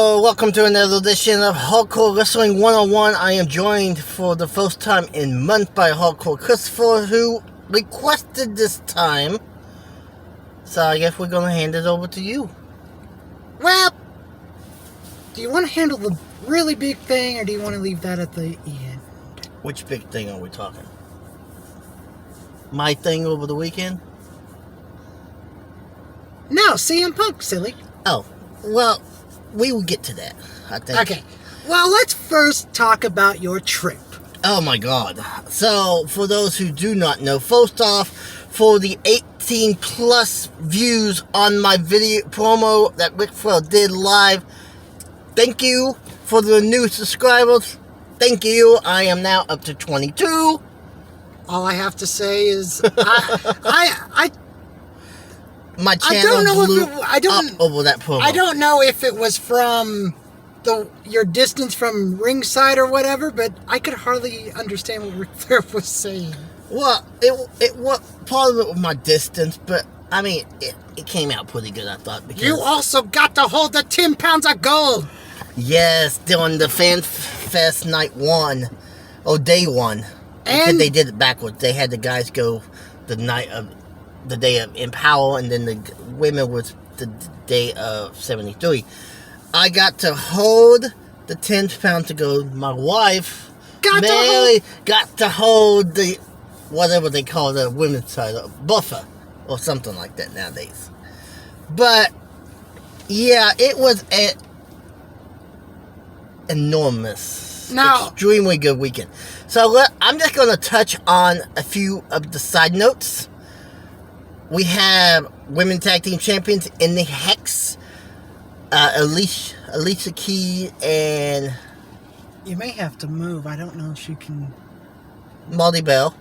Hello, welcome to another edition of Hardcore Wrestling 101. I am joined for the first time in months by Hardcore Christopher, who requested this time. So I guess we're going to hand it over to you. Well, do you want to handle the really big thing, or do you want to leave that at the end? Which big thing are we talking? My thing over the weekend? No, CM Punk, silly. Oh, well, we will get to that, I think. Okay. Well, let's first talk about your trip. Oh my god. So, for those who do not know, first off, for the 18 plus views on my video promo that Ric Flair did live, thank you. For the new subscribers, thank you. I am now up to 22. All I have to say is, I My channel blew up over that promo. I don't know if it was from your distance from ringside or whatever, but I could hardly understand what Ric Flair was saying. Well, it was part of it was my distance, but I mean, it came out pretty good, I thought. Because You also got to hold the 10 pounds of gold. yes, during the Fan Fest night one, or day one, because And they did it backwards. They had the guys go the day of Empower, and then the women was the day of 73. I got to hold the 10 pounds to go. My wife, Mary, got to hold the, whatever they call the women's side, a buffer, or something like that nowadays. But, yeah, it was an enormous, extremely good weekend. So, I'm just going to touch on a few of the side notes. We have women tag team champions in the Hex, Alicia Keys and you may have to move. I don't know if you can. Marty Bell.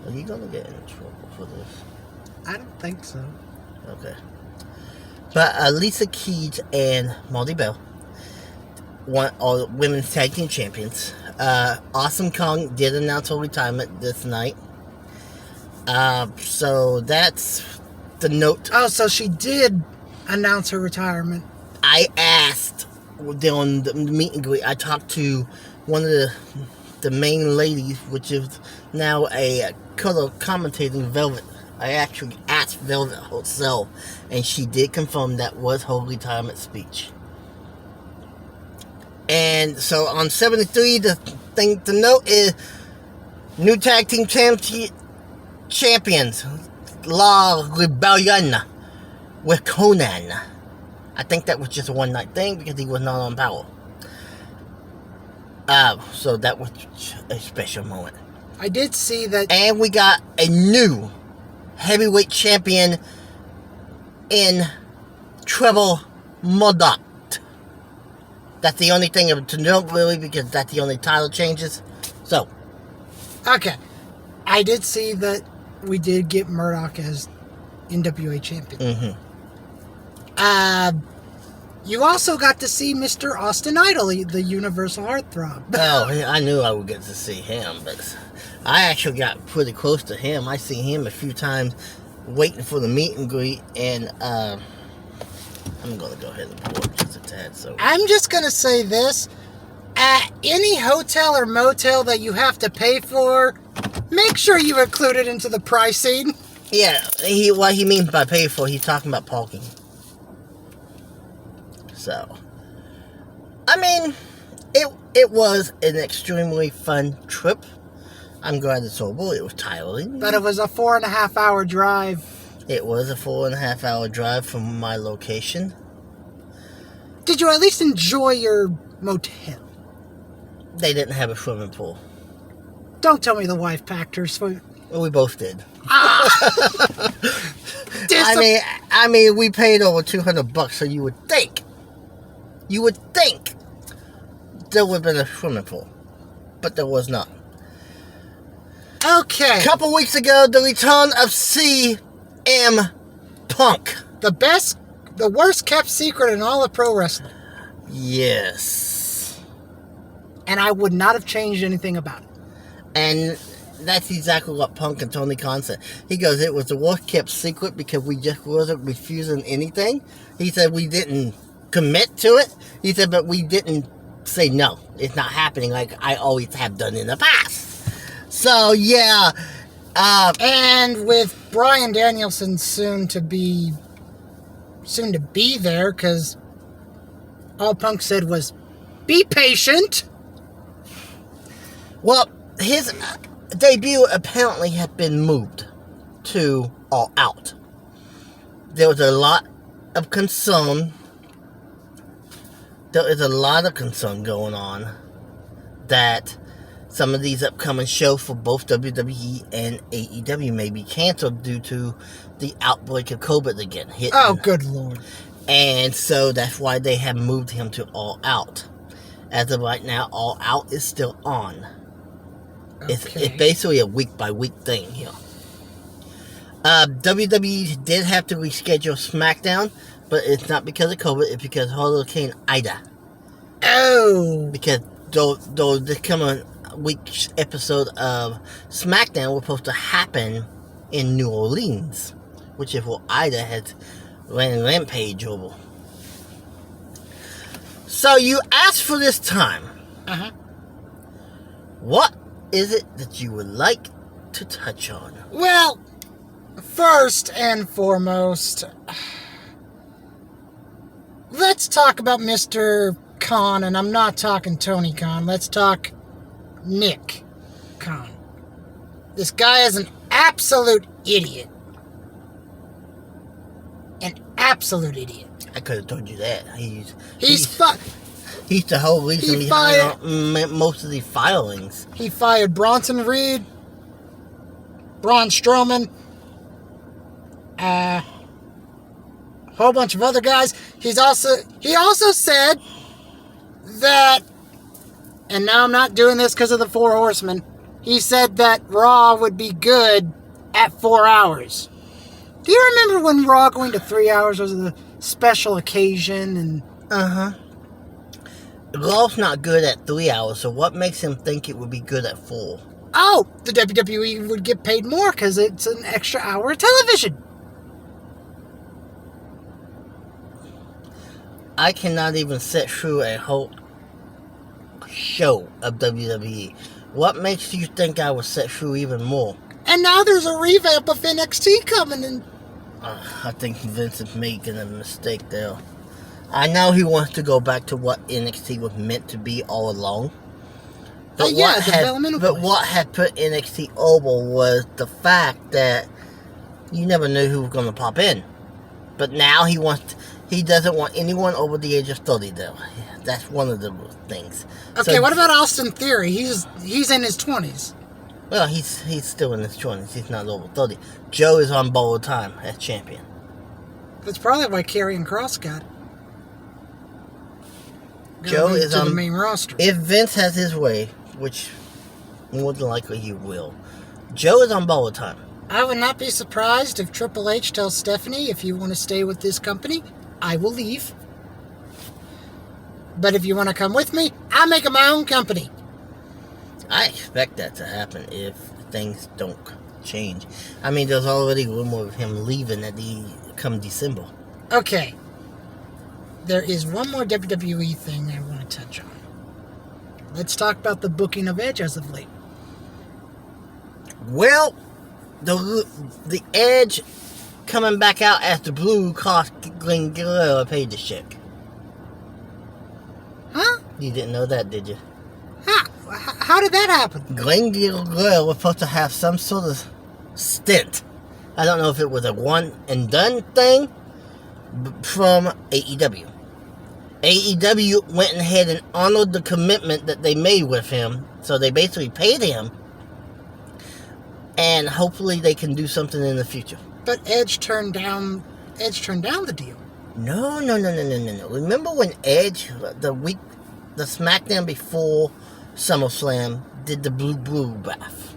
Are you gonna get in trouble for this? I don't think so. Okay. But Alicia Keys and Marty Bell are women's tag team champions. Awesome Kong did announce her retirement this night. So that's the note. Oh, so she did announce her retirement. I asked during the meet and greet. I talked to one of the main ladies, which is now a color commentating Velvet. I actually asked Velvet herself, and she did confirm that was her retirement speech. And so on 73, the thing to note is new tag team champions, La Rebellion with Conan. I think that was just a one night thing because he was not on Power. So that was a special moment. I did see that. And we got a new heavyweight champion in Treble Murdoch. That's the only thing to note, really, because that's the only title changes. So, Okay. I did see that we did get Murdoch as NWA champion. You also got to see Mr. Austin Idol, the Universal Heartthrob. well, I knew I would get to see him, but I actually got pretty close to him. I seen him a few times waiting for the meet and greet, and I'm going to go ahead and pull up just a tad. So I'm just going to say this. At any hotel or motel that you have to pay for, make sure you include it into the pricing. yeah, what he means by pay for, he's talking about parking. So, I mean, it was an extremely fun trip. I'm glad it's over. It was tiring. But it was a 4.5 hour drive. It was a 4.5 hour drive from my location. Did you at least enjoy your motel? They didn't have a swimming pool. Don't tell me the wife packed her swim. Well, we both did. I mean, we paid over $200, so you would think there would have been a swimming pool, but there was not. Okay. A couple weeks ago, the return of CM Punk. The worst kept secret in all of pro wrestling. Yes. And I would not have changed anything about it. And that's exactly what Punk and Tony Khan said. He goes, it was the worst kept secret because we just wasn't refusing anything. He said we didn't commit to it. He said, but we didn't say no. It's not happening like I always have done in the past. So, yeah. And with Bryan Danielson soon to be there, because all Punk said was, be patient. Well, his debut apparently had been moved to All Out. There was a lot of concern. There is a lot of concern going on that some of these upcoming shows for both WWE and AEW may be canceled due to the outbreak of COVID again hitting. Oh, good Lord. And so that's why they have moved him to All Out. As of right now, All Out is still on. Okay. It's basically a week-by-week thing here. WWE did have to reschedule SmackDown, but it's not because of COVID, it's because of Hurricane Ida. Oh! Because though this coming week's episode of SmackDown was supposed to happen in New Orleans, which is what Ida has ran rampage over. So you asked for this time. Uh-huh. What is it that you would like to touch on? Well, first and foremost, let's talk about Mr. Khan, and I'm not talking Tony Khan. Let's talk Nick Khan. This guy is an absolute idiot. An absolute idiot. I could have told you that. He's the whole reason behind most of the filings. He fired Bronson Reed, Braun Strowman, a whole bunch of other guys. He also said that, and now I'm not doing this because of the Four Horsemen, he said that Raw would be good at 4 hours. Do you remember when Raw going to 3 hours was a special occasion? And Raw's not good at 3 hours, so what makes him think it would be good at 4? Oh, the WWE would get paid more because it's an extra hour of television. I cannot even sit through a whole show of WWE. What makes you think I would sit through even more? And now there's a revamp of NXT coming in. I think Vince is making a mistake there. I know he wants to go back to what NXT was meant to be all along. But what had put NXT over was the fact that you never knew who was going to pop in. But now he doesn't want anyone over the age of 30 though. That's one of the things. Okay, what about Austin Theory? He's in his 20s. Well, he's still in his 20s. He's not over 30. Joe is on borrowed time as champion. That's probably why Karrion Kross got Joe is on the main roster. If Vince has his way, which more than likely he will, Joe is on borrowed time. I would not be surprised if Triple H tells Stephanie, if you want to stay with this company, I will leave. But if you want to come with me, I'll make it my own company. I expect that to happen if things don't change. I mean, there's already rumor of him leaving come December. Okay. There is one more WWE thing I want to touch on. Let's talk about the booking of Edge as of late. Well, the Edge coming back out as the Blue cost Glenn Guerrero a paid the check. Huh? You didn't know that, did you? How did that happen? Glenn Guerrero was supposed to have some sort of stint. I don't know if it was a one and done thing from AEW. AEW went ahead and honored the commitment that they made with him, so they basically paid him, and hopefully they can do something in the future. But Edge turned down the deal. No. Remember when Edge, the SmackDown before SummerSlam, did the blue bath?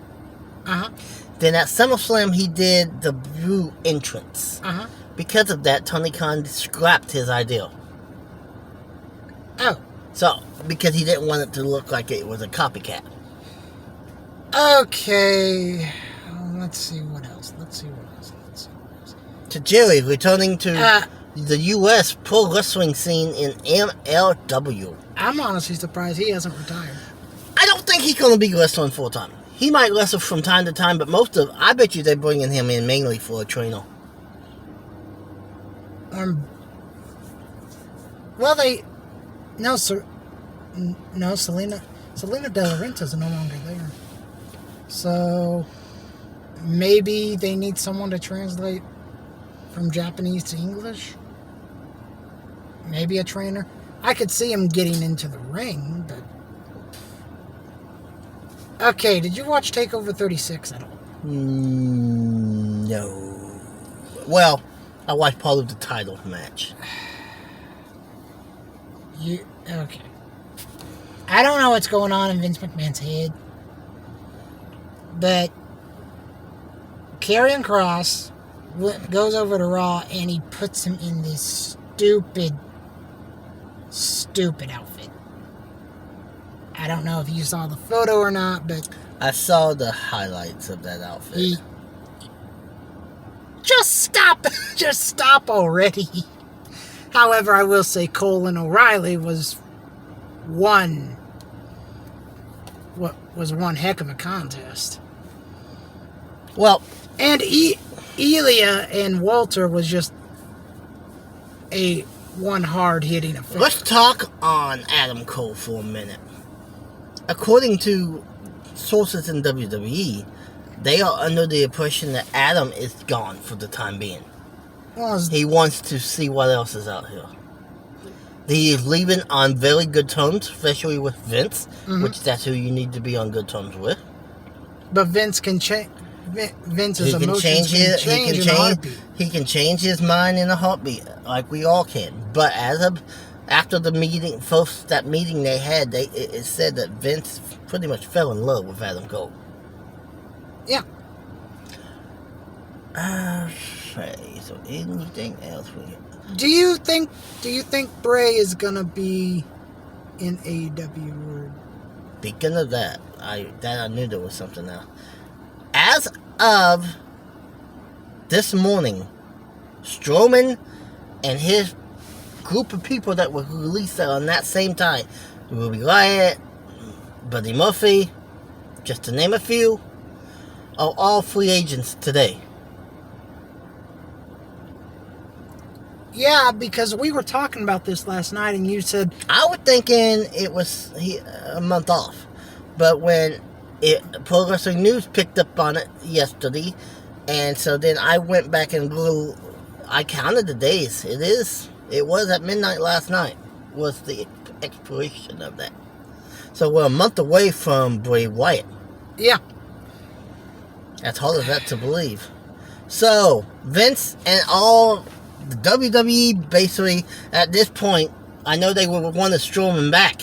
Uh-huh. Then at SummerSlam, he did the blue entrance. Uh-huh. Because of that, Tony Khan scrapped his idea. Oh. So, because he didn't want it to look like it was a copycat. Okay. Let's see what else. To Jerry, returning to the U.S. pro wrestling scene in MLW. I'm honestly surprised he hasn't retired. I don't think he's going to be wrestling full time. He might wrestle from time to time, but I bet you they're bringing him in mainly for a trainer. Well, Selena De La Renta's no longer there. So maybe they need someone to translate from Japanese to English. Maybe a trainer. I could see him getting into the ring, but... Okay, did you watch TakeOver 36 at all? No. Well, I watched part of the title match. Okay. I don't know what's going on in Vince McMahon's head, but Karrion Kross goes over to Raw and he puts him in this stupid outfit. I don't know if you saw the photo or not, but... I saw the highlights of that outfit. Just stop! Just stop already. However, I will say Colin O'Reilly was one heck of a contest. Well... And Ilya and Walter was just one hard-hitting affair. Let's talk on Adam Cole for a minute. According to sources in WWE, they are under the impression that Adam is gone for the time being. Well, he wants to see what else is out here. He is leaving on very good terms, especially with Vince, which that's who you need to be on good terms with. But Vince can change. Vince's emotions can change in a heartbeat. He can change his mind in a heartbeat, like we all can. But after the meeting, that meeting they had, it said that Vince pretty much fell in love with Adam Cole. Yeah. Okay, so anything else we get? Do you think Bray is gonna be in AEW? Speaking of that, I knew there was something else. As of this morning, Strowman and his group of people that were released on that same time, Ruby Riott, Buddy Murphy, just to name a few, are all free agents today. Yeah, because we were talking about this last night, and you said... I was thinking it was a month off. But when Pro Wrestling News picked up on it yesterday, and so then I went back and I counted the days. It was at midnight last night, was the expiration of that. So we're a month away from Bray Wyatt. Yeah. That's hard as that to believe. So, Vince and all... The WWE, basically, at this point, I know they would want to Strowman back,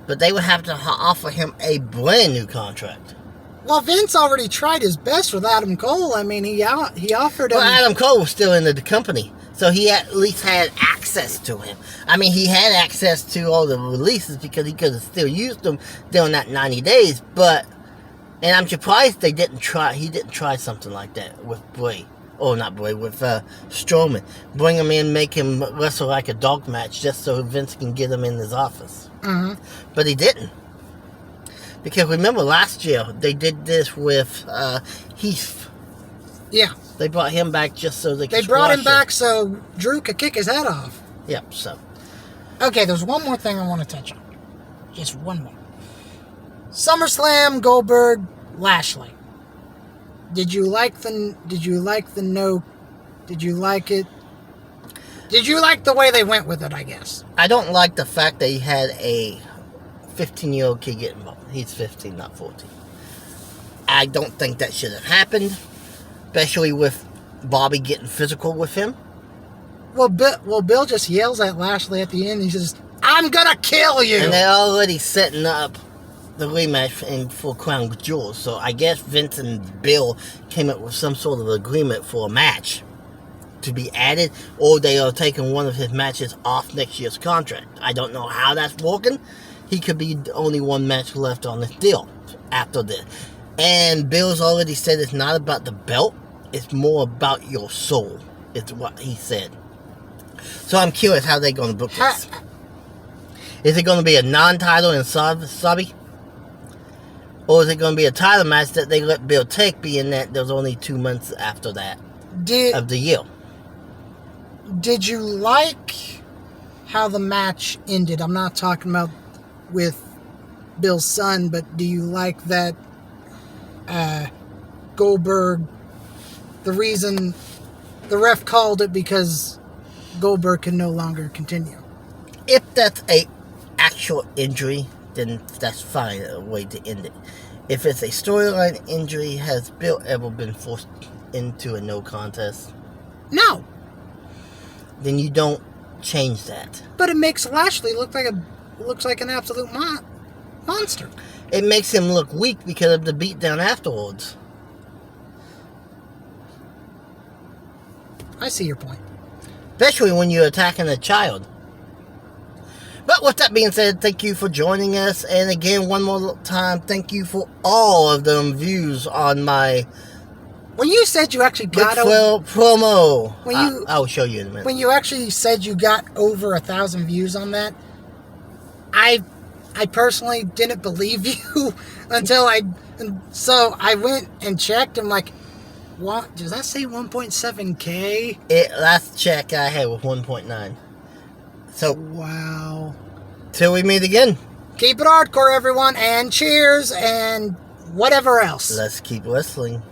but they would have to offer him a brand new contract. Well, Vince already tried his best with Adam Cole. I mean, he offered him... Well, Adam Cole was still in the company, so he at least had access to him. I mean, he had access to all the releases because he could have still used them during that 90 days, but... And I'm surprised he didn't try something like that with Bray. Oh, not Bray, with Strowman. Bring him in, make him wrestle like a dog match just so Vince can get him in his office. Mm-hmm. But he didn't. Because remember last year, they did this with Heath. Yeah. They brought him back just so they could They brought him back so Drew could kick his head off. Yep, so. Okay, there's one more thing I want to touch on. Just one more. SummerSlam, Goldberg, Lashley. Did you like it? Did you like the way they went with it, I guess? I don't like the fact that he had a 15-year-old kid get involved. He's 15, not 14. I don't think that should have happened, especially with Bobby getting physical with him. Well, Bill just yells at Lashley at the end. He says, "I'm gonna kill you!" And they're already setting up the rematch for Crown Jewels. So I guess Vince and Bill came up with some sort of agreement for a match to be added, or they are taking one of his matches off next year's contract. I don't know how that's working. He could be the only one match left on this deal after this. And Bill's already said it's not about the belt, it's more about your soul. It's what he said. So I'm curious how they're going to book this. Is it going to be a non-title in Sabi? Or is it going to be a title match that they let Bill take, being that there's only 2 months after that of the year? Did you like how the match ended? I'm not talking about with Bill's son, but do you like that Goldberg, the reason the ref called it because Goldberg can no longer continue? If that's a actual injury, then that's fine, a way to end it. If it's a storyline injury, has Bill ever been forced into a no contest? No. Then you don't change that. But it makes Lashley looks like an absolute monster. It makes him look weak because of the beatdown afterwards. I see your point. Especially when you're attacking a child. But with that being said, thank you for joining us. And again, one more time, thank you for all of them views on my When you said you actually got over promo. When I'll show you in a minute. When you actually said you got over 1,000 views on that, I personally didn't believe you so I went and checked. I'm like, what? Does that say 1.7K? Last check I had was 1.9. So wow. Till we meet again. Keep it hardcore, everyone, and cheers and whatever else. Let's keep wrestling.